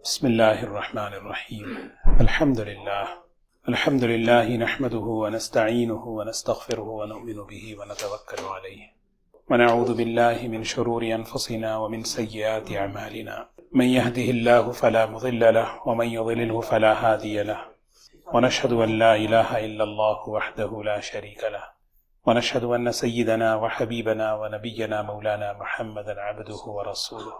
بسم الله الرحمن الرحيم. الحمد لله نحمده ونستعينه ونستغفره ونؤمن به ونتوكل عليه ونعوذ بالله من شرور أنفسنا ومن سيئات أعمالنا من يهده الله فلا مضل له ومن يضلله فلا هادي له ونشهد أن لا إله إلا الله وحده لا شريك له ونشهد أن سيدنا وحبيبنا ونبينا مولانا محمدا عبده ورسوله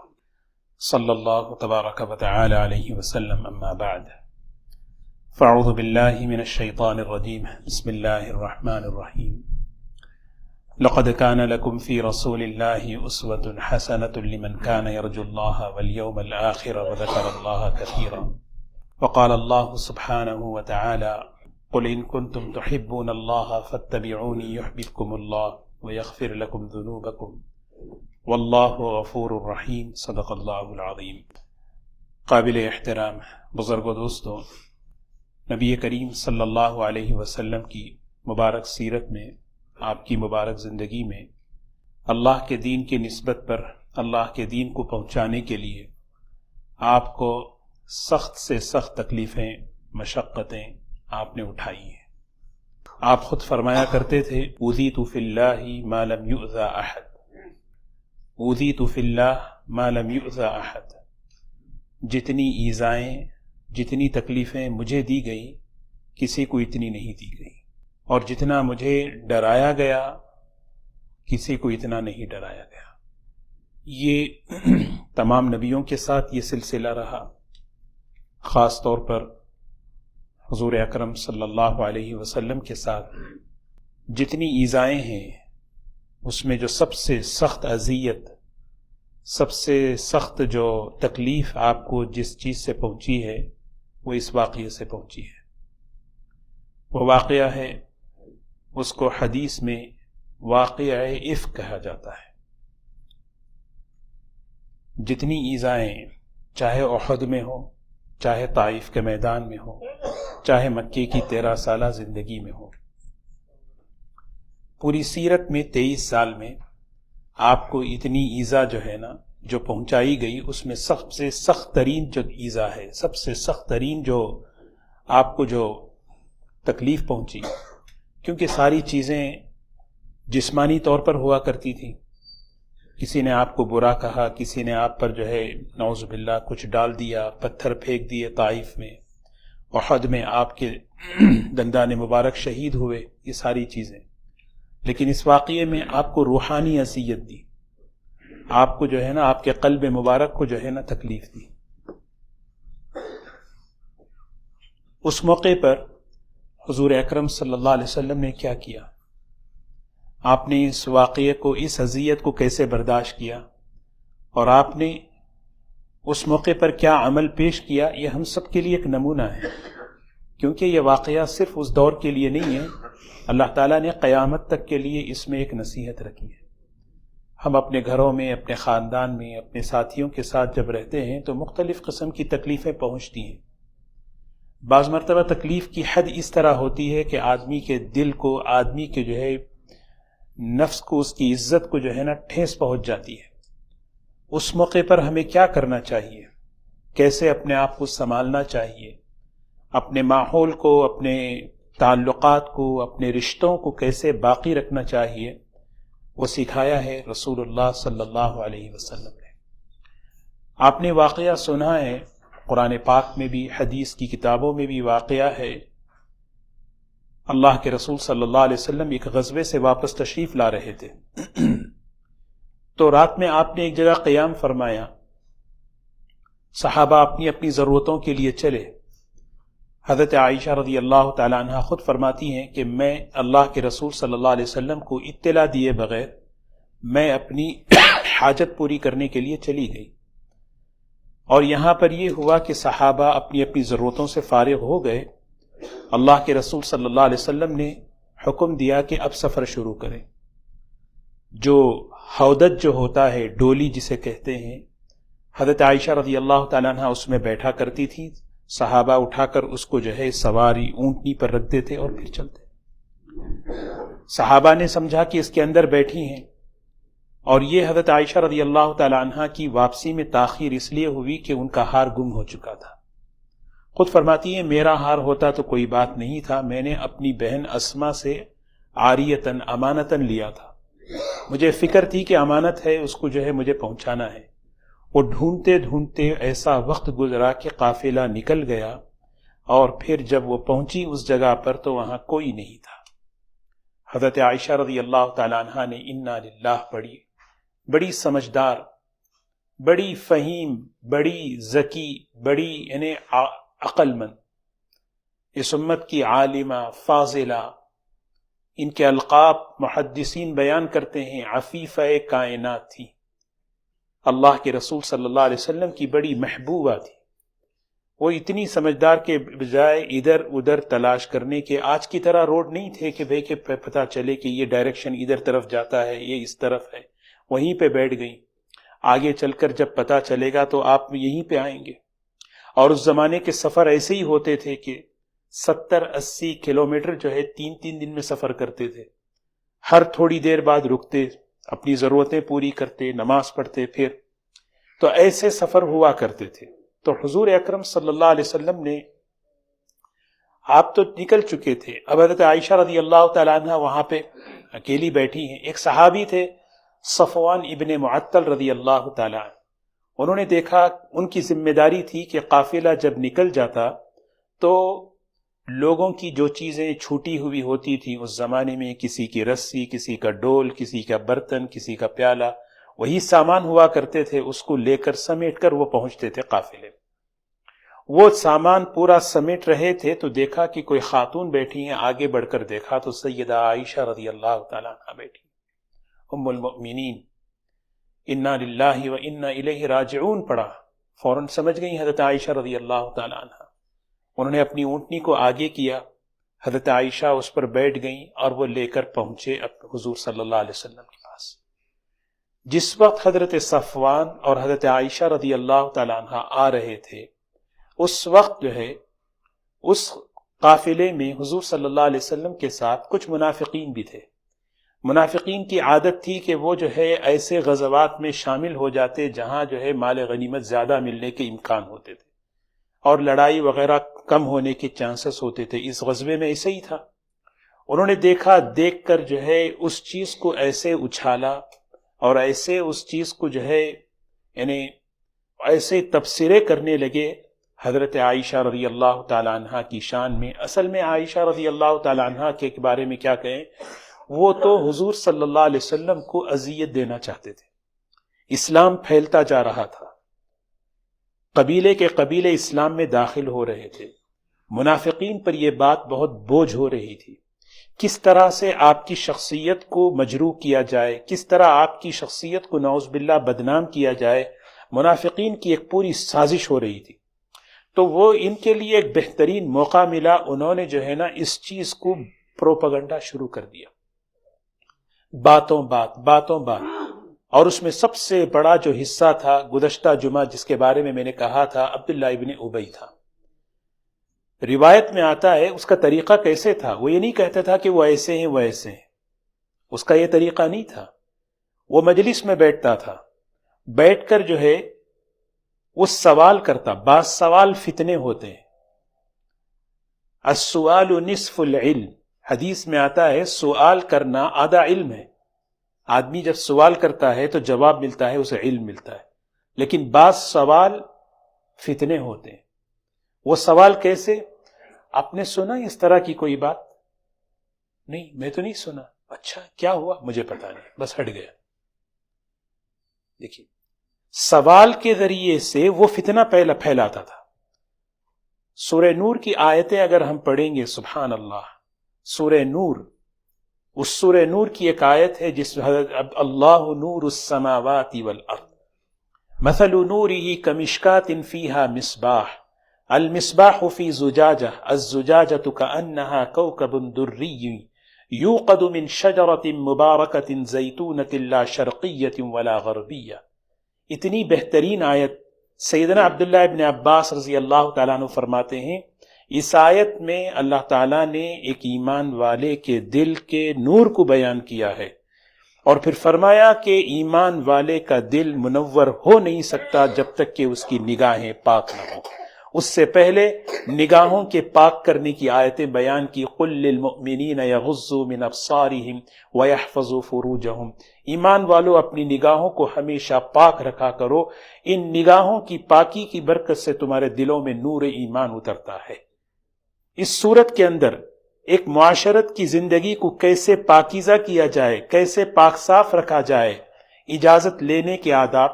صلى الله تبارك وتعالى عليه وسلم. أما بعد فأعوذ بالله من الشيطان الرجيم. بسم الله الرحمن الرحيم. لقد كان لكم في رسول الله أسوة حسنة لمن كان يرجو الله واليوم الآخر وذكر الله كثيرا. وقال الله سبحانه وتعالى: قل إن كنتم تحبون الله فاتبعوني يحببكم الله ويغفر لكم ذنوبكم واللہ غفور الرحیم. صدق اللہ العظیم. قابل احترام بزرگ و دوستوں، نبی کریم صلی اللہ علیہ وسلم کی مبارک سیرت میں، آپ کی مبارک زندگی میں اللہ کے دین کی نسبت پر اللہ کے دین کو پہنچانے کے لیے آپ کو سخت سے سخت تکلیفیں، مشقتیں آپ نے اٹھائی ہیں. آپ خود فرمایا کرتے تھے: اوذیت فی اللہ ما لم یؤذ احد، اوذیت فی اللہ ما لم یؤذ احد. جتنی ایذائیں، جتنی تکلیفیں مجھے دی گئی، کسی کو اتنی نہیں دی گئی، اور جتنا مجھے ڈرایا گیا، کسی کو اتنا نہیں ڈرایا گیا. یہ تمام نبیوں کے ساتھ یہ سلسلہ رہا. خاص طور پر حضور اکرم صلی اللہ علیہ وسلم کے ساتھ جتنی ایذائیں ہیں، اس میں جو سب سے سخت اذیت، سب سے سخت جو تکلیف آپ کو جس چیز سے پہنچی ہے، وہ اس واقعے سے پہنچی ہے. وہ واقعہ ہے، اس کو حدیث میں واقعہ افک کہا جاتا ہے. جتنی ایذائیں، چاہے احد میں ہو، چاہے طائف کے میدان میں ہو، چاہے مکے کی 13 سالہ زندگی میں ہو، پوری سیرت میں 23 سال میں آپ کو اتنی ایذا جو ہے نا، جو پہنچائی گئی، اس میں سب سے سخت ترین جو ایذا ہے، سب سے سخت ترین جو آپ کو جو تکلیف پہنچی، کیونکہ ساری چیزیں جسمانی طور پر ہوا کرتی تھیں. کسی نے آپ کو برا کہا، کسی نے آپ پر جو ہے نعوذ باللہ کچھ ڈال دیا، پتھر پھینک دیے طائف میں، احد میں آپ کے دندان مبارک شہید ہوئے، یہ ساری چیزیں. لیکن اس واقعے میں آپ کو روحانی اذیت دی، آپ کو جو ہے نا، آپ کے قلب مبارک کو جو ہے نا تکلیف دی. اس موقع پر حضور اکرم صلی اللہ علیہ وسلم نے کیا کیا؟ آپ نے اس واقعے کو، اس اذیت کو کیسے برداشت کیا، اور آپ نے اس موقع پر کیا عمل پیش کیا، یہ ہم سب کے لیے ایک نمونہ ہے. کیونکہ یہ واقعہ صرف اس دور کے لیے نہیں ہے، اللہ تعالیٰ نے قیامت تک کے لیے اس میں ایک نصیحت رکھی ہے. ہم اپنے گھروں میں، اپنے خاندان میں، اپنے ساتھیوں کے ساتھ جب رہتے ہیں تو مختلف قسم کی تکلیفیں پہنچتی ہیں. بعض مرتبہ تکلیف کی حد اس طرح ہوتی ہے کہ آدمی کے دل کو، آدمی کے جو ہے نفس کو، اس کی عزت کو جو ہے نا ٹھیس پہنچ جاتی ہے. اس موقع پر ہمیں کیا کرنا چاہیے، کیسے اپنے آپ کو سنبھالنا چاہیے، اپنے ماحول کو، اپنے تعلقات کو، اپنے رشتوں کو کیسے باقی رکھنا چاہیے، وہ سکھایا ہے رسول اللہ صلی اللہ علیہ وسلم نے. آپ نے واقعہ سنا ہے، قرآن پاک میں بھی، حدیث کی کتابوں میں بھی واقعہ ہے. اللہ کے رسول صلی اللہ علیہ وسلم ایک غزوے سے واپس تشریف لا رہے تھے تو رات میں آپ نے ایک جگہ قیام فرمایا. صحابہ اپنی اپنی ضرورتوں کے لیے چلے. حضرت عائشہ رضی اللہ تعالی عنہ خود فرماتی ہیں کہ میں اللہ کے رسول صلی اللہ علیہ وسلم کو اطلاع دیے بغیر میں اپنی حاجت پوری کرنے کے لیے چلی گئی. اور یہاں پر یہ ہوا کہ صحابہ اپنی اپنی ضرورتوں سے فارغ ہو گئے. اللہ کے رسول صلی اللہ علیہ وسلم نے حکم دیا کہ اب سفر شروع کریں. جو ہودج جو ہوتا ہے، ڈولی جسے کہتے ہیں، حضرت عائشہ رضی اللہ تعالیٰ عنہ اس میں بیٹھا کرتی تھی. صحابہ اٹھا کر اس کو جو ہے سواری اونٹنی پر رکھ دیتے اور پھر چلتے. صحابہ نے سمجھا کہ اس کے اندر بیٹھی ہیں اور یہ حضرت عائشہ رضی اللہ تعالی عنہ کی واپسی میں تاخیر اس لیے ہوئی کہ ان کا ہار گم ہو چکا تھا۔ خود فرماتی ہیں میرا ہار ہوتا تو کوئی بات نہیں تھا، میں نے اپنی بہن اسما سے عاریتاً امانتاً لیا تھا، مجھے فکر تھی کہ امانت ہے، اس کو جو ہے مجھے پہنچانا ہے۔ وہ ڈھونڈتے ڈھونڈتے ایسا وقت گزرا کہ قافلہ نکل گیا، اور پھر جب وہ پہنچی اس جگہ پر تو وہاں کوئی نہیں تھا۔ حضرت عائشہ رضی اللہ تعالی عنہ نے انا للہ پڑھی، بڑی سمجھدار، بڑی فہیم، بڑی ذکی، بڑی یعنی عقل مند، اس امت کی عالمہ فاضلہ، ان کے القاب محدثین بیان کرتے ہیں عفیفہ کائنات تھی، اللہ کے رسول صلی اللہ علیہ وسلم کی بڑی محبوبہ تھی۔ وہ اتنی سمجھدار کے بجائے ادھر ادھر تلاش کرنے کے، آج کی طرح روڈ نہیں تھے کہ بھئی کہ پتہ چلے کہ یہ ڈائریکشن ادھر طرف جاتا ہے، یہ اس طرف ہے، وہیں پہ بیٹھ گئیں، آگے چل کر جب پتہ چلے گا تو آپ یہیں پہ آئیں گے۔ اور اس زمانے کے سفر ایسے ہی ہوتے تھے کہ 70-80 کلومیٹر جو ہے 3 دن میں سفر کرتے تھے، ہر تھوڑی دیر بعد رکتے، اپنی ضرورتیں پوری کرتے، نماز پڑھتے، پھر تو ایسے سفر ہوا کرتے تھے۔ تو حضور اکرم صلی اللہ علیہ وسلم نے، آپ تو نکل چکے تھے، اب حضرت عائشہ رضی اللہ تعالیٰ عنہ وہاں پہ اکیلی بیٹھی ہیں۔ ایک صحابی تھے صفوان ابن معطل رضی اللہ تعالیٰ عنہ، انہوں نے دیکھا، ان کی ذمہ داری تھی کہ قافلہ جب نکل جاتا تو لوگوں کی جو چیزیں چھوٹی ہوئی ہوتی تھیں اس زمانے میں، کسی کی رسی، کسی کا ڈول، کسی کا برتن، کسی کا پیالہ، وہی سامان ہوا کرتے تھے، اس کو لے کر سمیٹ کر وہ پہنچتے تھے قافلے۔ وہ سامان پورا سمیٹ رہے تھے تو دیکھا کہ کوئی خاتون بیٹھی ہیں، آگے بڑھ کر دیکھا تو سیدہ عائشہ رضی اللہ تعالیٰ عنہ بیٹھی، ام المؤمنین۔ انا للہ و انا الیہ راجعون پڑھا، فوراً سمجھ گئی حضرت عائشہ رضی اللہ تعالیٰ عنہ۔ انہوں نے اپنی اونٹنی کو آگے کیا، حضرت عائشہ اس پر بیٹھ گئیں اور وہ لے کر پہنچے حضور صلی اللہ علیہ وسلم کے پاس۔ جس وقت حضرت صفوان اور حضرت عائشہ رضی اللہ تعالیٰ عنہ آ رہے تھے، اس وقت جو ہے اس قافلے میں حضور صلی اللہ علیہ وسلم کے ساتھ کچھ منافقین بھی تھے۔ منافقین کی عادت تھی کہ وہ جو ہے ایسے غزوات میں شامل ہو جاتے جہاں جو ہے مال غنیمت زیادہ ملنے کے امکان ہوتے تھے اور لڑائی وغیرہ کم ہونے کے چانسز ہوتے تھے۔ اس غزوے میں ایسے ہی تھا۔ انہوں نے دیکھا، دیکھ کر جو ہے اس چیز کو ایسے اچھالا اور ایسے اس چیز کو جو ہے یعنی ایسے تبصرے کرنے لگے حضرت عائشہ رضی اللہ تعالی عنہ کی شان میں۔ اصل میں عائشہ رضی اللہ تعالی عنہ کے بارے میں کیا کہیں، وہ تو حضور صلی اللہ علیہ وسلم کو اذیت دینا چاہتے تھے۔ اسلام پھیلتا جا رہا تھا، قبیلے کے قبیلے اسلام میں داخل ہو رہے تھے، منافقین پر یہ بات بہت بوجھ ہو رہی تھی، کس طرح سے آپ کی شخصیت کو مجروح کیا جائے، کس طرح آپ کی شخصیت کو نعوذ باللہ بدنام کیا جائے، منافقین کی ایک پوری سازش ہو رہی تھی۔ تو وہ ان کے لیے ایک بہترین موقع ملا، انہوں نے جو ہے نا اس چیز کو پروپیگنڈا شروع کر دیا، باتوں بات، اور اس میں سب سے بڑا جو حصہ تھا گزشتہ جمعہ جس کے بارے میں نے کہا تھا، عبداللہ ابن ابی تھا۔ روایت میں آتا ہے اس کا طریقہ کیسے تھا، وہ یہ نہیں کہتا تھا کہ وہ ایسے ہیں وہ ایسے ہیں، اس کا یہ طریقہ نہیں تھا۔ وہ مجلس میں بیٹھتا تھا، بیٹھ کر جو ہے وہ سوال کرتا، بعض سوال فتنے ہوتے ہیں، السؤال نصف العلم، حدیث میں آتا ہے سوال کرنا آدھا علم ہے۔ آدمی جب سوال کرتا ہے تو جواب ملتا ہے، اسے علم ملتا ہے، لیکن بعض سوال فتنے ہوتے ہیں۔ وہ سوال کیسے، آپ نے سنا اس طرح کی کوئی بات؟ نہیں، میں تو نہیں سنا۔ اچھا کیا ہوا؟ مجھے پتا نہیں، بس ہٹ گیا۔ دیکھیے، سوال کے ذریعے سے وہ فتنہ پھیلاتا تھا۔ سورہ نور کی آیتیں اگر ہم پڑھیں گے، سبحان اللہ، سورہ نور، اس سورہ نور کی ایک آیت ہے جس میں حضرت اللہ نور السماوات والارض مثل نورہ کمشکات فیہا مصباح المصباح فی زجاجہ الزجاجۃ کأنہا کوکب دری یوقد من شجرۃ مبارکۃ زیتونۃ لا شرقیۃ ولا غربیہ۔ اتنی بہترین آیت سیدنا عبداللہ ابن عباس رضی اللہ تعالیٰ عنہ فرماتے ہیں، اس آیت میں اللہ تعالیٰ نے ایک ایمان والے کے دل کے نور کو بیان کیا ہے اور پھر فرمایا کہ ایمان والے کا دل منور ہو نہیں سکتا جب تک کہ اس کی نگاہیں پاک نہ ہوں. اس سے پہلے نگاہوں کے پاک کرنے کی آیتیں بیان کی. قل للمؤمنین یغضوا من ابصارہم ویحفظوا فروجہم. ایمان والو اپنی نگاہوں کو ہمیشہ پاک رکھا کرو، ان نگاہوں کی پاکی کی برکت سے تمہارے دلوں میں نور ایمان اترتا ہے. اس صورت کے اندر ایک معاشرت کی زندگی کو کیسے پاکیزہ کیا جائے، کیسے پاک صاف رکھا جائے، اجازت لینے کے آداب،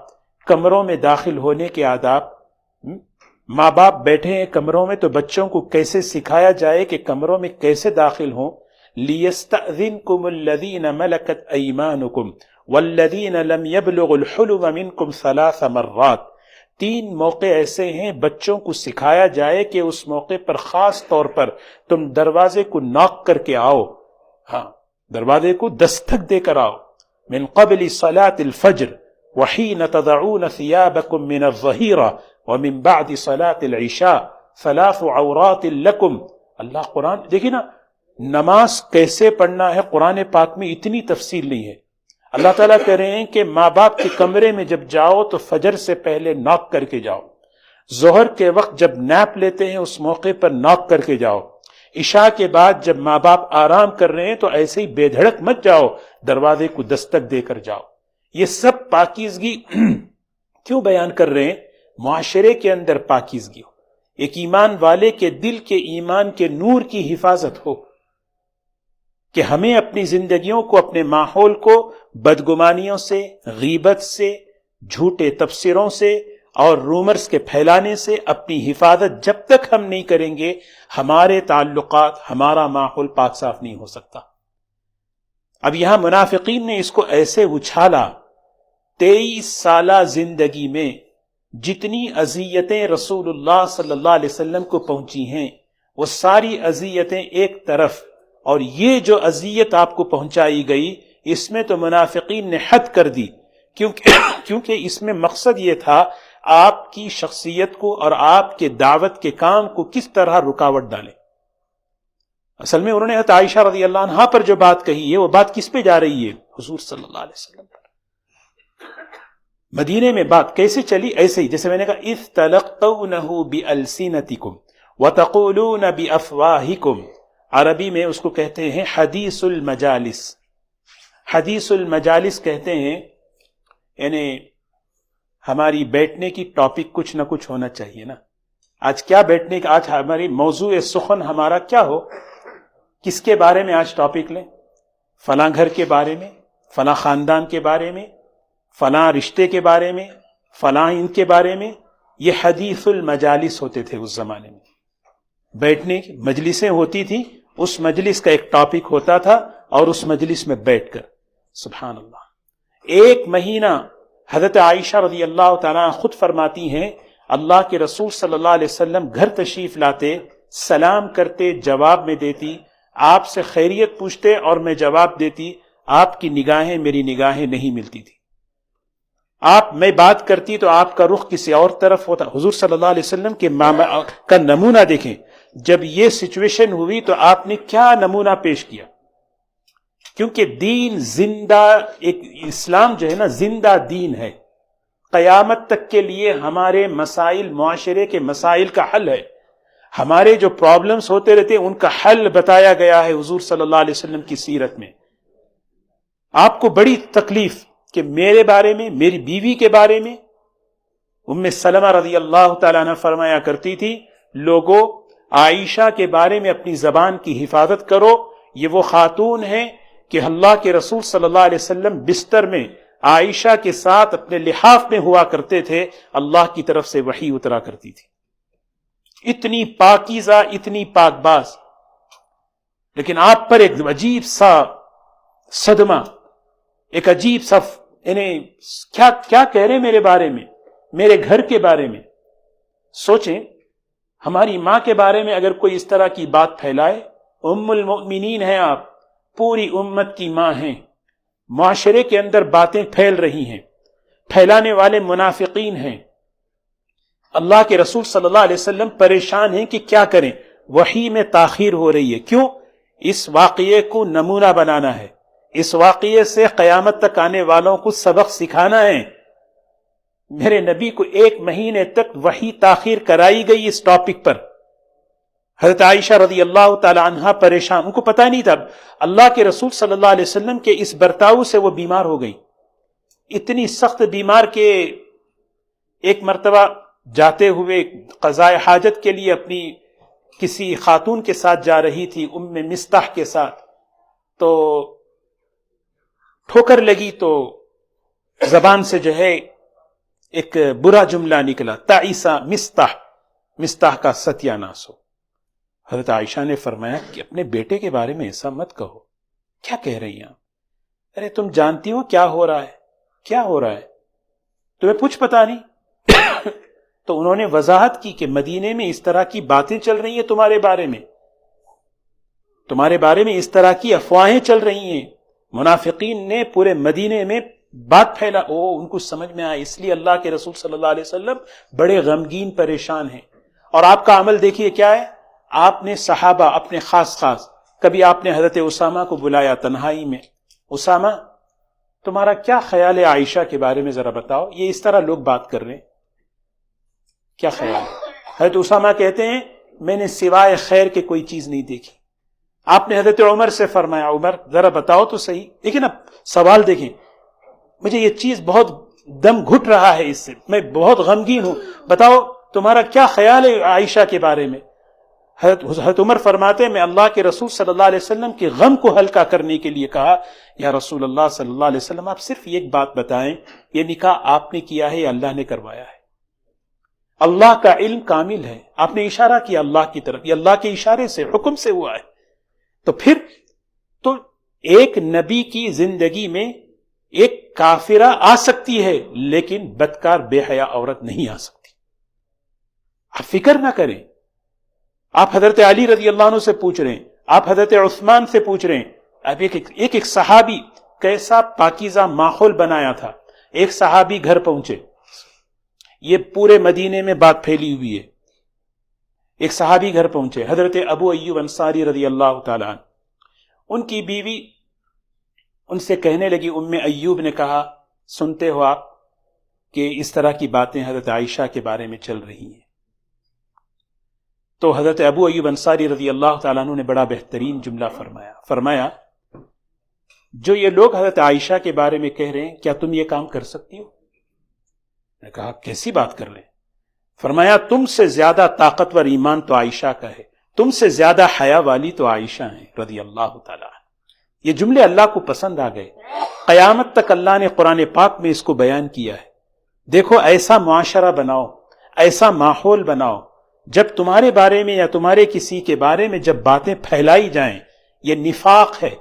کمروں میں داخل ہونے کے آداب. ماں باپ بیٹھے ہیں کمروں میں تو بچوں کو کیسے سکھایا جائے کہ کمروں میں کیسے داخل ہوں. لِيَسْتَأْذِنْكُمُ الَّذِينَ مَلَكَتْ أَيْمَانُكُمْ وَالَّذِينَ لَمْ يَبْلُغُوا الْحُلُمَ مِنْكُمْ 3 مرات. 3 موقع ایسے ہیں بچوں کو سکھایا جائے کہ اس موقع پر خاص طور پر تم دروازے کو ناک کر کے آؤ، ہاں دروازے کو دستک دے کر آؤ. من قبل صلاة الفجر وحين تضعون ثيابكم من الظهيرة ومن بعد صلاة العشاء 3 عورات لكم. اللہ قرآن دیکھیں نا، نماز کیسے پڑھنا ہے قرآن پاک میں اتنی تفصیل نہیں ہے. اللہ تعالیٰ کہہ رہے ہیں کہ ماں باپ کے کمرے میں جب جاؤ تو فجر سے پہلے ناک کر کے جاؤ، ظہر کے وقت جب نیپ لیتے ہیں اس موقع پر ناک کر کے جاؤ، عشاء کے بعد جب ماں باپ آرام کر رہے ہیں تو ایسے ہی بے دھڑک مت جاؤ، دروازے کو دستک دے کر جاؤ. یہ سب پاکیزگی کیوں بیان کر رہے ہیں؟ معاشرے کے اندر پاکیزگی ہو، ایک ایمان والے کے دل کے ایمان کے نور کی حفاظت ہو، کہ ہمیں اپنی زندگیوں کو، اپنے ماحول کو بدگمانیوں سے، غیبت سے، جھوٹے تبصروں سے اور رومرز کے پھیلانے سے اپنی حفاظت جب تک ہم نہیں کریں گے ہمارے تعلقات، ہمارا ماحول پاک صاف نہیں ہو سکتا. اب یہاں منافقین نے اس کو ایسے اچھالا، 23 سالہ زندگی میں جتنی اذیتیں رسول اللہ صلی اللہ علیہ وسلم کو پہنچی ہیں وہ ساری اذیتیں ایک طرف، اور یہ جو اذیت آپ کو پہنچائی گئی اس میں تو منافقین نے حد کر دی، کیونکہ اس میں مقصد یہ تھا آپ کی شخصیت کو اور آپ کے دعوت کے کام کو کس طرح رکاوٹ ڈالیں. اصل میں انہوں نے حضرت عائشہ رضی اللہ عنہا پر جو بات کہی ہے وہ بات کس پہ جا رہی ہے؟ حضور صلی اللہ علیہ وسلم پر. مدینے میں بات کیسے چلی؟ ایسے ہی جیسے میں نے کہا اذ تلقونہ بألسنتکم وتقولون بأفواہکم. عربی میں اس کو کہتے ہیں حدیث المجالس. حدیث المجالس کہتے ہیں یعنی ہماری بیٹھنے کی ٹاپک کچھ نہ کچھ ہونا چاہیے نا. آج کیا بیٹھنے کا، آج ہماری موضوع سخن ہمارا کیا ہو، کس کے بارے میں آج ٹاپک لیں؟ فلاں گھر کے بارے میں، فلاں خاندان کے بارے میں، فلاں رشتے کے بارے میں، فلاں ان کے بارے میں. یہ حدیث المجالس ہوتے تھے اس زمانے میں. بیٹھنے کی مجلسیں ہوتی تھی، اس مجلس کا ایک ٹاپک ہوتا تھا اور اس مجلس میں بیٹھ کر سبحان اللہ 1 مہینہ. حضرت عائشہ رضی اللہ تعالیٰ خود فرماتی ہیں اللہ کے رسول صلی اللہ علیہ وسلم گھر تشریف لاتے، سلام کرتے، جواب میں دیتی، آپ سے خیریت پوچھتے اور میں جواب دیتی، آپ کی نگاہیں میری نگاہیں نہیں ملتی تھی. میں بات کرتی تو آپ کا رخ کسی اور طرف ہوتا. حضور صلی اللہ علیہ وسلم کے کا نمونہ دیکھیں، جب یہ سچویشن ہوئی تو آپ نے کیا نمونہ پیش کیا. کیونکہ دین زندہ، ایک اسلام جو ہے نا زندہ دین ہے، قیامت تک کے لیے ہمارے مسائل، معاشرے کے مسائل کا حل ہے. ہمارے جو پرابلمز ہوتے رہتے ہیں ان کا حل بتایا گیا ہے حضور صلی اللہ علیہ وسلم کی سیرت میں. آپ کو بڑی تکلیف کہ میرے بارے میں، میری بیوی کے بارے میں، ام سلمہ رضی اللہ تعالیٰ عنہ فرمایا کرتی تھی لوگوں عائشہ کے بارے میں اپنی زبان کی حفاظت کرو، یہ وہ خاتون ہے کہ اللہ کے رسول صلی اللہ علیہ وسلم بستر میں عائشہ کے ساتھ اپنے لحاف میں ہوا کرتے تھے، اللہ کی طرف سے وحی اترا کرتی تھی. اتنی پاکیزہ، اتنی پاک باز. لیکن آپ پر ایک عجیب سا صدمہ، ایک عجیب سا انہیں کیا کہہ رہے میرے بارے میں، میرے گھر کے بارے میں. سوچیں ہماری ماں کے بارے میں اگر کوئی اس طرح کی بات پھیلائے، ام المؤمنین ہیں آپ، پوری امت کی ماں ہیں، معاشرے کے اندر باتیں پھیل رہی ہیں، پھیلانے والے منافقین ہیں. اللہ کے رسول صلی اللہ علیہ وسلم پریشان ہیں کہ کیا کریں، وحی میں تاخیر ہو رہی ہے. کیوں؟ اس واقعے کو نمونہ بنانا ہے، اس واقعے سے قیامت تک آنے والوں کو سبق سکھانا ہے. میرے نبی کو 1 مہینے تک وحی تاخیر کرائی گئی اس ٹاپک پر. حضرت عائشہ رضی اللہ تعالی عنہا پریشان، ان کو پتہ نہیں تھا اللہ کے رسول صلی اللہ علیہ وسلم کے اس برتاؤ سے وہ بیمار ہو گئی، اتنی سخت بیمار کہ ایک مرتبہ جاتے ہوئے قضاء حاجت کے لیے اپنی کسی خاتون کے ساتھ جا رہی تھی، مستح کے ساتھ، تو ٹھوکر لگی تو زبان سے جو ہے ایک برا جملہ نکلا، تعیسا مستح کا ستیہ ناس ہو. حضرت عائشہ نے فرمایا کہ اپنے بیٹے کے بارے میں ایسا مت کہو. کیا کہہ رہی ہیں آپ؟ ارے تم جانتی ہو کیا ہو رہا ہے، کیا ہو رہا ہے، تمہیں کچھ پتا نہیں؟ تو انہوں نے وضاحت کی کہ مدینے میں اس طرح کی باتیں چل رہی ہیں، تمہارے بارے میں اس طرح کی افواہیں چل رہی ہیں. منافقین نے پورے مدینے میں بات پھیلا. ان کو سمجھ میں آیا، اس لیے اللہ کے رسول صلی اللہ علیہ وسلم بڑے غمگین پریشان ہیں. اور آپ کا عمل دیکھیے کیا ہے، آپ نے صحابہ اپنے خاص کبھی آپ نے حضرت اسامہ کو بلایا تنہائی میں، اسامہ تمہارا کیا خیال ہے عائشہ کے بارے میں، ذرا بتاؤ، یہ اس طرح لوگ بات کر رہے ہیں، کیا خیال ہے؟ حضرت اسامہ کہتے ہیں میں نے سوائے خیر کے کوئی چیز نہیں دیکھی. آپ نے حضرت عمر سے فرمایا عمر ذرا بتاؤ تو صحیح. لیکن اب سوال دیکھیں، مجھے یہ چیز بہت دم گھٹ رہا ہے، اس سے میں بہت غمگین ہوں، بتاؤ تمہارا کیا خیال ہے عائشہ کے بارے میں. حضرت عمر فرماتے ہیں میں اللہ کے رسول صلی اللہ علیہ وسلم کے غم کو ہلکا کرنے کے لیے کہا یا رسول اللہ صلی اللہ علیہ وسلم آپ صرف ایک بات بتائیں، یہ نکاح آپ نے کیا ہے یا اللہ نے کروایا ہے؟ اللہ کا علم کامل ہے، آپ نے اشارہ کیا اللہ کی طرف، یہ اللہ کے اشارے سے حکم سے ہوا ہے. تو پھر تو ایک نبی کی زندگی میں ایک کافرہ آ سکتی ہے لیکن بدکار بے حیا عورت نہیں آ سکتی. آپ فکر نہ کریں. آپ حضرت علی رضی اللہ عنہ سے پوچھ رہے ہیں، آپ حضرت عثمان سے پوچھ رہے ہیں. اب ایک صحابی کیسا پاکیزہ ماحول بنایا تھا. ایک صحابی گھر پہنچے، یہ پورے مدینے میں بات پھیلی ہوئی ہے. ایک صحابی گھر پہنچے، حضرت ابو ایوب انصاری رضی اللہ تعالیٰ عنہ، ان کی بیوی ان سے کہنے لگی، ایوب نے کہا سنتے ہو آپ کہ اس طرح کی باتیں حضرت عائشہ کے بارے میں چل رہی ہیں. تو حضرت ابو ایوب انصاری رضی اللہ تعالیٰ عنہ نے بڑا بہترین جملہ فرمایا جو یہ لوگ حضرت عائشہ کے بارے میں کہہ رہے ہیں کیا تم یہ کام کر سکتی ہو؟ نے کہا کیسی بات کر رہے ہیں؟ فرمایا تم سے زیادہ طاقتور ایمان تو عائشہ کا ہے، تم سے زیادہ حیا والی تو عائشہ ہیں رضی اللہ تعالیٰ. یہ جملے اللہ کو پسند آ گئے. قیامت تک اللہ نے قرآن پاک میں اس کو بیان کیا ہے. دیکھو ایسا معاشرہ بناؤ، ایسا ماحول بناؤ، جب تمہارے بارے میں یا تمہارے کسی کے بارے میں جب باتیں پھیلائی جائیں، یہ نفاق ہے.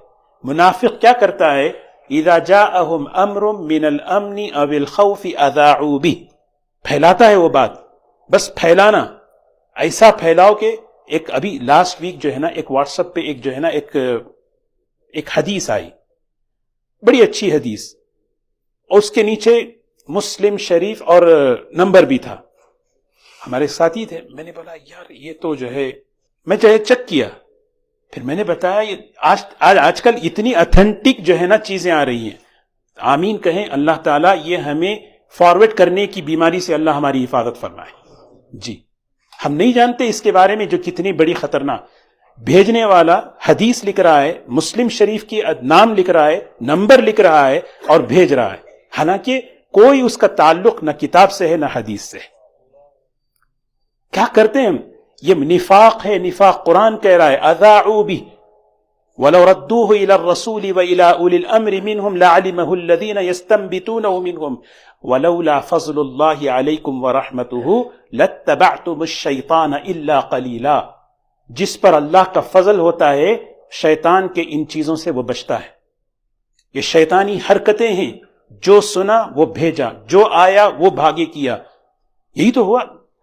منافق کیا کرتا ہے؟ اذا جاءہم امر من الامن او الخوف اذاعوا به، پھیلاتا ہے وہ بات، بس پھیلانا. ایسا پھیلاؤ کہ ایک ابھی لاسٹ ویک جو ہے نا ایک واٹس ایپ پہ ایک جو ہے نا ایک حدیث آئی، بڑی اچھی حدیث، اور اس کے نیچے مسلم شریف اور نمبر بھی تھا. ہمارے ساتھی تھے، میں نے بولا یار یہ تو جو ہے، میں چاہے چیک کیا، پھر میں نے بتایا یہ آج کل اتنی اتھینٹک جو ہے نا چیزیں آ رہی ہیں. آمین کہیں، اللہ تعالیٰ یہ ہمیں فارورڈ کرنے کی بیماری سے اللہ ہماری حفاظت فرمائے. جی ہم نہیں جانتے اس کے بارے میں جو کتنی بڑی خطرناک. بھیجنے والا حدیث لکھ رہا ہے، مسلم شریف کی نام لکھ رہا ہے، نمبر لکھ رہا ہے اور بھیج رہا ہے، حالانکہ کوئی اس کا تعلق نہ کتاب سے ہے نہ حدیث سے. کیا کرتے ہیں ہم؟ یہ نفاق ہے، نفاق. قرآن کہہ رہا ہے اذاعوا به ولو ردوه الى الرسول والى اولي الامر منهم لعلمه الذين يستنبطونه منهم ولولا فضل الله عليكم ورحمته لاتبعتم الشيطان الا قليلا. جس پر اللہ کا فضل ہوتا ہے شیطان کے ان چیزوں سے وہ بچتا ہے. یہ شیطانی حرکتیں ہیں، جو سنا وہ بھیجا، جو آیا وہ بھاگے کیا. یہی تو ہوا.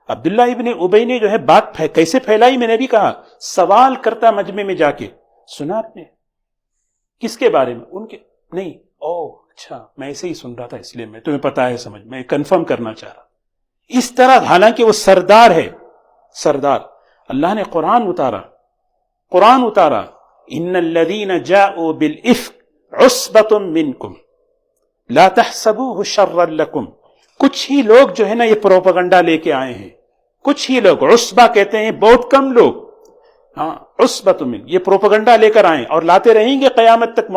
عبداللہ ابن ابی نے جو ہے بات کیسے پھیلائی، میں نے بھی کہا، سوال کرتا مجمع میں جا کے، سنا آپ نے کس کے بارے میں؟ ان کے نہیں. اچھا میں ایسے ہی سن رہا تھا اس لیے میں تمہیں پتا ہے سمجھ، میں کنفرم کرنا چاہ رہا. اس طرح حالانکہ وہ سردار ہے، سردار. اللہ نے قرآن اتارا، ان الذین جاءوا بالافک عصبۃ منکم لا تحسبوہ شرا لکم. کچھ ہی لوگ جو ہے نا یہ پروپیگنڈا لے کے آئے ہیں, کچھ ہی لوگ, عصبہ کہتے ہیں بہت کم لوگ, ہاں عصبۃ من, یہ پروپیگنڈا لے کر آئے اور لاتے رہیں گے قیامت تک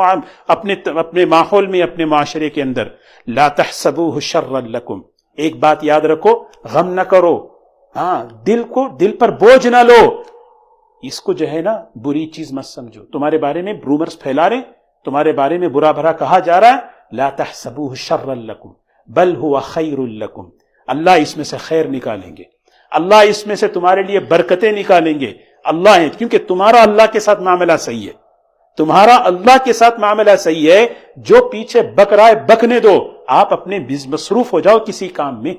اپنے ماحول میں, اپنے معاشرے کے اندر. لا تحسبوہ شرا لکم, ایک بات یاد رکھو, غم نہ کرو, ہاں دل پر بوجھ نہ لو, اس کو جو ہے نا بری چیز مت سمجھو. تمہارے بارے میں رومرز پھیلا رہے, تمہارے بارے میں برا بھرا کہا جا رہا ہے, لا تحسبوہ شرا لکم بل هو خیر لکم, اللہ اس میں سے خیر نکالیں گے, اللہ اس میں سے تمہارے لیے برکتیں نکالیں گے. اللہ ہے, کیونکہ تمہارا اللہ کے ساتھ معاملہ صحیح ہے, تمہارا اللہ کے ساتھ معاملہ صحیح ہے. جو پیچھے بک رہا ہے بکنے دو, آپ اپنے مصروف ہو جاؤ کسی کام میں.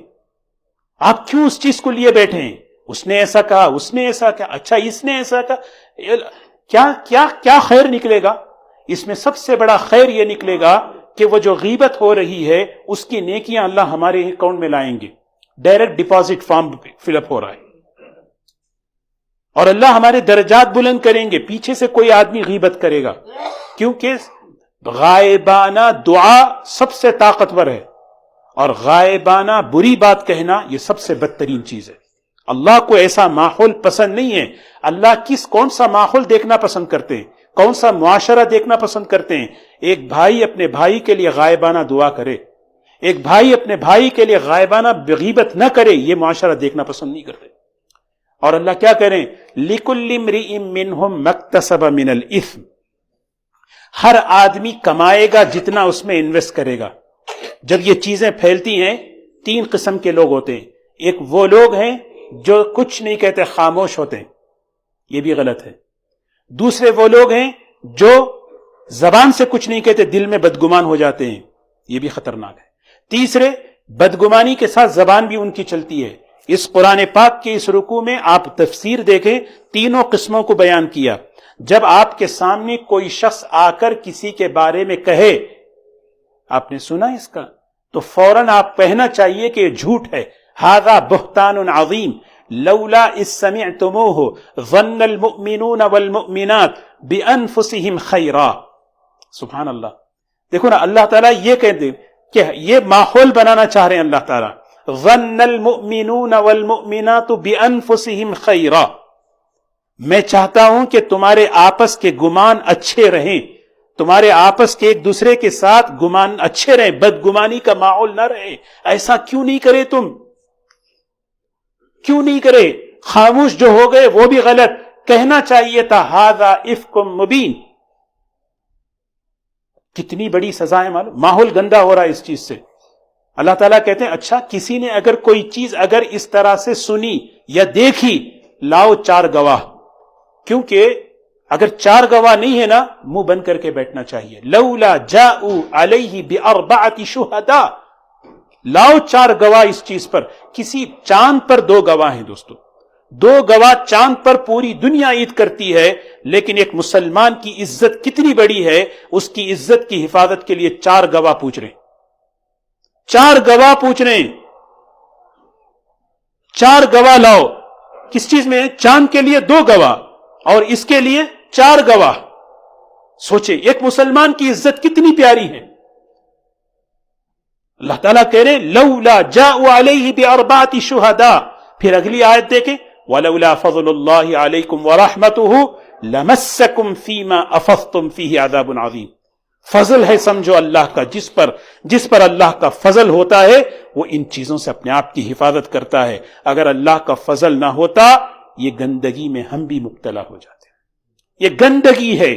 آپ کیوں اس چیز کو لیے بیٹھے ہیں, اس نے ایسا کہا, اس نے ایسا کہا, اچھا اس نے ایسا کہا, کیا کیا کیا خیر نکلے گا اس میں؟ سب سے بڑا خیر یہ نکلے گا کہ وہ جو غیبت ہو رہی ہے اس کی نیکیاں اللہ ہمارے اکاؤنٹ میں لائیں گے. ڈائریکٹ ڈپازٹ فارم فل اپ ہو رہا ہے, اور اللہ ہمارے درجات بلند کریں گے. پیچھے سے کوئی آدمی غیبت کرے گا, کیونکہ غائبانہ دعا سب سے طاقتور ہے, اور غائبانہ بری بات کہنا یہ سب سے بدترین چیز ہے. اللہ کو ایسا ماحول پسند نہیں ہے. اللہ کون سا ماحول دیکھنا پسند کرتے ہیں, کون سا معاشرہ دیکھنا پسند کرتے ہیں؟ ایک بھائی اپنے بھائی کے لیے غائبانہ دعا کرے, ایک بھائی اپنے بھائی کے لیے غائبانہ غیبت نہ کرے, یہ معاشرہ دیکھنا پسند نہیں کرتے. اور اللہ کیا کریں؟ لِكُلِّ امْرِئٍ مِّنْهُمْ مَا اكْتَسَبَ مِنَ الْإِثْمِ, ہر آدمی کمائے گا جتنا اس میں انویسٹ کرے گا. جب یہ چیزیں پھیلتی ہیں, تین قسم کے لوگ ہوتے ہیں. ایک وہ لوگ ہیں جو کچھ نہیں کہتے, خاموش ہوتے ہیں, یہ بھی غلط ہے. دوسرے وہ لوگ ہیں جو زبان سے کچھ نہیں کہتے, دل میں بدگمان ہو جاتے ہیں, یہ بھی خطرناک ہے. تیسرے بدگمانی کے ساتھ زبان بھی ان کی چلتی ہے. اس قرآن پاک کے اس رکوع میں آپ تفسیر دیکھیں, تینوں قسموں کو بیان کیا. جب آپ کے سامنے کوئی شخص آ کر کسی کے بارے میں کہے, آپ نے سنا اس کا, تو فوراً آپ کہنا چاہیے کہ یہ جھوٹ ہے. ھذا بہتان عظیم لولا اذ سمعتموه ظن المؤمنون والمؤمنات بانفسهم خیرا. سبحان اللہ. دیکھو نا, اللہ تعالیٰ یہ کہتے کہ یہ ماحول بنانا چاہ رہے ہیں اللہ تعالیٰ, ظن المؤمنون والمؤمنات بانفسهم خیرا. میں چاہتا ہوں کہ تمہارے آپس کے گمان اچھے رہیں, تمہارے آپس کے ایک دوسرے کے ساتھ گمان اچھے رہیں, بدگمانی کا ماحول نہ رہے. ایسا کیوں نہیں کرے تم, کیوں نہیں کرے؟ خاموش جو ہو گئے وہ بھی غلط, کہنا چاہیے تھا ھذا افک مبین. کتنی بڑی سزا ہے معلوم, ماحول گندا ہو رہا ہے اس چیز سے. اللہ تعالیٰ کہتے ہیں اچھا کسی نے اگر کوئی چیز اگر اس طرح سے سنی یا دیکھی, لاؤ 4 گواہ. کیونکہ اگر 4 گواہ نہیں ہے نا, منہ بند کر کے بیٹھنا چاہیے. لولا جاءوا علیہ باربعۃ شہداء, لاؤ 4 گواہ اس چیز پر. کسی چاند پر 2 گواہ ہیں دوستو, 2 گواہ چاند پر پوری دنیا عید کرتی ہے, لیکن ایک مسلمان کی عزت کتنی بڑی ہے, اس کی عزت کی حفاظت کے لیے 4 گواہ پوچھ رہے ہیں. 4 گواہ پوچھ رہے ہیں, 4 گواہ لاؤ. کس چیز میں؟ چاند کے لیے 2 گواہ اور اس کے لیے 4 گواہ. سوچے ایک مسلمان کی عزت کتنی پیاری ہے. اللہ تعالیٰ کہہ رہے لولا جاءوا علیہ باربعۃ شہداء. پھر اگلی آیت دیکھیں, ولولا فضل اللہ علیکم ورحمتہ لمسکم فیما افضتم فیہ عذاب عظیم. فضل ہے سمجھو اللہ کا, جس پر اللہ کا فضل ہوتا ہے وہ ان چیزوں سے اپنے آپ کی حفاظت کرتا ہے. اگر اللہ کا فضل نہ ہوتا, یہ گندگی میں ہم بھی مبتلا ہو جاتے. یہ گندگی ہے,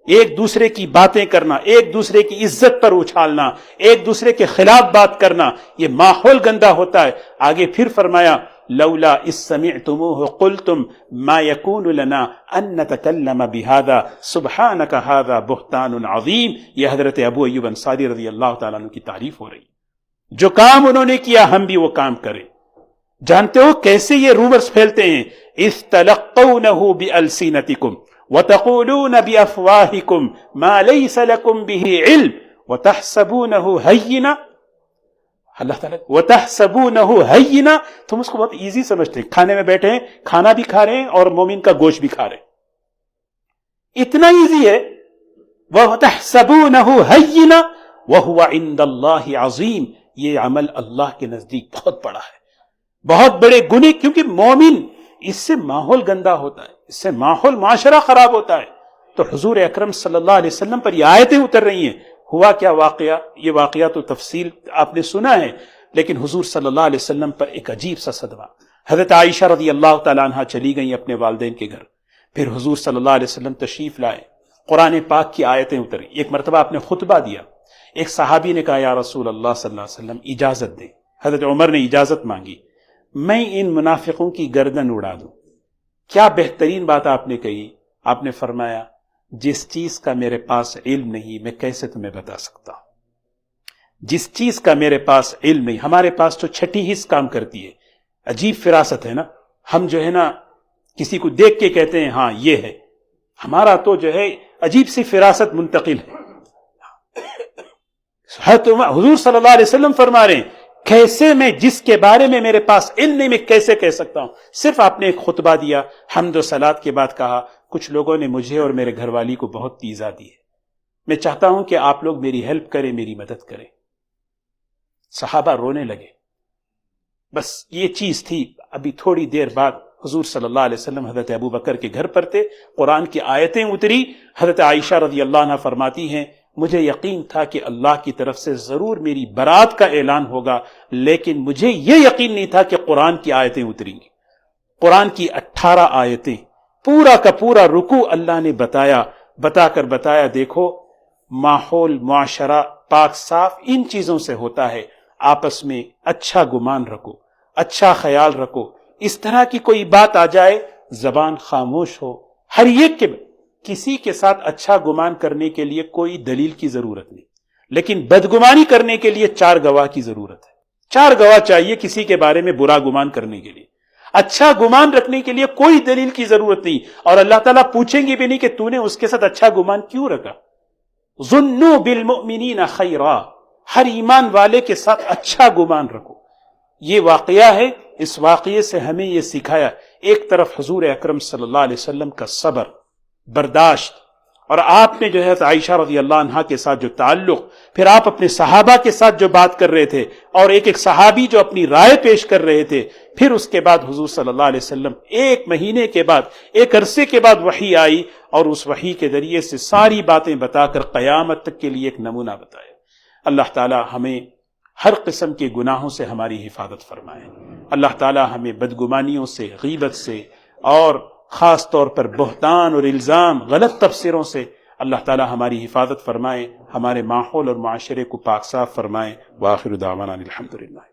ایک دوسرے کی باتیں کرنا, ایک دوسرے کی عزت پر اچھالنا, ایک دوسرے کے خلاف بات کرنا, یہ ماحول گندا ہوتا ہے. آگے پھر فرمایا لولا اذ سمعتموه قلتم ما يكون لنا ان نتكلم بهذا سبحانك هذا بهتان عظیم. یہ حضرت ابو ایوب انصاری رضی اللہ تعالیٰ عنہ کی تعریف ہو رہی. جو کام انہوں نے کیا ہم بھی وہ کام کریں. جانتے ہو کیسے یہ رومرز پھیلتے ہیں؟ اذ تلقونه بألسنتكم وتقولون بأفواهكم ما ليس لكم به علم وتحسبونه هينا. اللہ تعالیٰ وَتَحْسَبُونَهُ هَيِّنًا, تم اس کو بہت ایزی سمجھتے ہیں. کھانے میں بیٹھے ہیں, کھانا بھی کھا رہے ہیں اور مومن کا گوشت بھی کھا رہے ہیں. اتنا ایزی ہے. وَتَحْسَبُونَهُ هَيِّنًا وَهُوَ عِندَ اللَّهِ عَظِيمٌ، یہ عمل اللہ کے نزدیک بہت بڑا ہے، بہت بڑے گناہ، کیونکہ مومن اس سے ماحول گندا ہوتا ہے، اس سے ماحول معاشرہ خراب ہوتا ہے۔ تو حضور اکرم صلی اللہ علیہ وسلم پر یہ آیتیں اتر رہی ہیں۔ ہوا کیا واقعہ، یہ واقعہ تو تفصیل آپ نے سنا ہے، لیکن حضور صلی اللہ علیہ وسلم پر ایک عجیب سا صدمہ۔ حضرت عائشہ رضی اللہ تعالیٰ عنہ چلی گئیں اپنے والدین کے گھر، پھر حضور صلی اللہ علیہ وسلم تشریف لائے، قرآن پاک کی آیتیں اتری۔ ایک مرتبہ آپ نے خطبہ دیا، ایک صحابی نے کہا یا رسول اللہ صلی اللہ علیہ وسلم اجازت دیں۔ حضرت عمر نے اجازت مانگی، میں ان منافقوں کی گردن اڑا دوں۔ کیا بہترین بات آپ نے کہی، آپ نے فرمایا جس چیز کا میرے پاس علم نہیں میں کیسے تمہیں بتا سکتا ہوں، جس چیز کا میرے پاس علم نہیں۔ ہمارے پاس تو چھٹی حص کام کرتی ہے، عجیب فراست ہے نا، ہم جو ہے نا کسی کو دیکھ کے کہتے ہیں ہاں یہ ہے، ہمارا تو جو ہے عجیب سی فراست منتقل ہے۔ حضور صلی اللہ علیہ وسلم فرما رہے ہیں کیسے میں جس کے بارے میں میرے پاس علم نہیں میں کیسے کہہ سکتا ہوں۔ صرف آپ نے ایک خطبہ دیا، حمد و صلات کے بعد کہا کچھ لوگوں نے مجھے اور میرے گھر والی کو بہت ایذا دی ہے، میں چاہتا ہوں کہ آپ لوگ میری ہیلپ کریں، میری مدد کریں۔ صحابہ رونے لگے۔ بس یہ چیز تھی۔ ابھی تھوڑی دیر بعد حضور صلی اللہ علیہ وسلم حضرت ابو بکر کے گھر پر تھے، قرآن کی آیتیں اتری۔ حضرت عائشہ رضی اللہ عنہ فرماتی ہیں مجھے یقین تھا کہ اللہ کی طرف سے ضرور میری برات کا اعلان ہوگا، لیکن مجھے یہ یقین نہیں تھا کہ قرآن کی آیتیں اتریں گی۔ قرآن کی 18 آیتیں، پورا کا پورا رکوع اللہ نے بتایا دیکھو ماحول معاشرہ پاک صاف ان چیزوں سے ہوتا ہے، آپس میں اچھا گمان رکھو، اچھا خیال رکھو، اس طرح کی کوئی بات آ جائے زبان خاموش ہو۔ ہر ایک کے کسی کے ساتھ اچھا گمان کرنے کے لیے کوئی دلیل کی ضرورت نہیں، لیکن بدگمانی کرنے کے لیے 4 گواہ کی ضرورت ہے۔ 4 گواہ چاہیے کسی کے بارے میں برا گمان کرنے کے لیے، اچھا گمان رکھنے کے لیے کوئی دلیل کی ضرورت نہیں، اور اللہ تعالیٰ پوچھیں گے بھی نہیں کہ تو نے اس کے ساتھ اچھا گمان کیوں رکھا۔ ظنوا بالمؤمنین خیرا، ہر ایمان والے کے ساتھ اچھا گمان رکھو۔ یہ واقعہ ہے، اس واقعے سے ہمیں یہ سکھایا، ایک طرف حضور اکرم صلی اللہ علیہ وسلم کا صبر، برداشت، اور آپ نے جو ہے عائشہ رضی اللہ عنہا کے ساتھ جو تعلق، پھر آپ اپنے صحابہ کے ساتھ جو بات کر رہے تھے، اور ایک صحابی جو اپنی رائے پیش کر رہے تھے، پھر اس کے بعد حضور صلی اللہ علیہ وسلم 1 مہینے کے بعد، ایک عرصے کے بعد وحی آئی، اور اس وحی کے ذریعے سے ساری باتیں بتا کر قیامت تک کے لیے ایک نمونہ بتایا۔ اللہ تعالی ہمیں ہر قسم کے گناہوں سے ہماری حفاظت فرمائے۔ اللہ تعالی ہمیں بدگمانیوں سے، غیبت سے، اور خاص طور پر بہتان اور الزام، غلط تفسیروں سے اللہ تعالی ہماری حفاظت فرمائے، ہمارے ماحول اور معاشرے کو پاک صاف فرمائے۔ وآخر دعوانا الحمدللہ۔